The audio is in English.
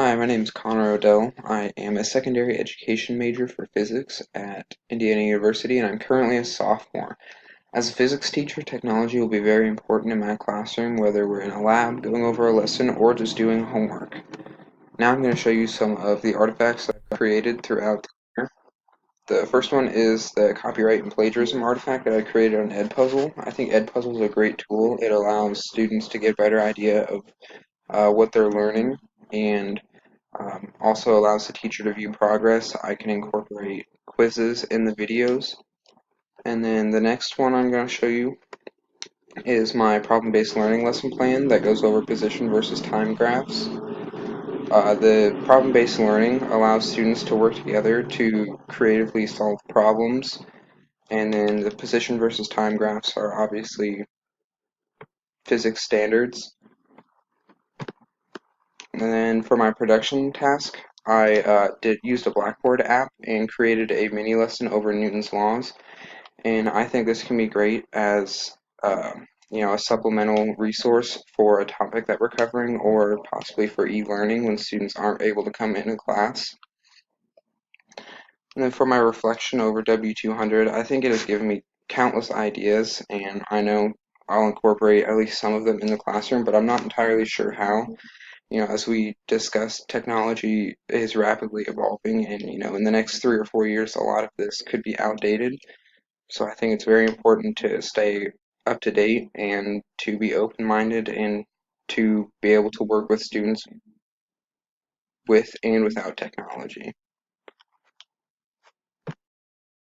Hi, my name is Connor Odell. I am a secondary education major for physics at Indiana University, and I'm currently a sophomore. As a physics teacher, technology will be very important in my classroom, whether we're in a lab, going over a lesson, or just doing homework. Now I'm going to show you some of the artifacts that I've created throughout the year. The first one is the copyright and plagiarism artifact that I created on Edpuzzle. I think Edpuzzle is a great tool. It allows students to get a better idea of what they're learning, and also allows the teacher to view progress. I can incorporate quizzes in the videos. And then the next one I'm going to show you is my problem-based learning lesson plan that goes over position versus time graphs. The problem-based learning allows students to work together to creatively solve problems, and then the position versus time graphs are obviously physics standards. And then for my production task, I used a Blackboard app and created a mini lesson over Newton's laws. And I think this can be great as uh, a supplemental resource for a topic that we're covering, or possibly for e-learning when students aren't able to come into class. And then for my reflection over W200, I think it has given me countless ideas, and I know I'll incorporate at least some of them in the classroom, but I'm not entirely sure how. As we discussed, technology is rapidly evolving, and in the next 3 or 4 years, a lot of this could be outdated. So I think it's very important to stay up to date and to be open-minded and to be able to work with students with and without technology.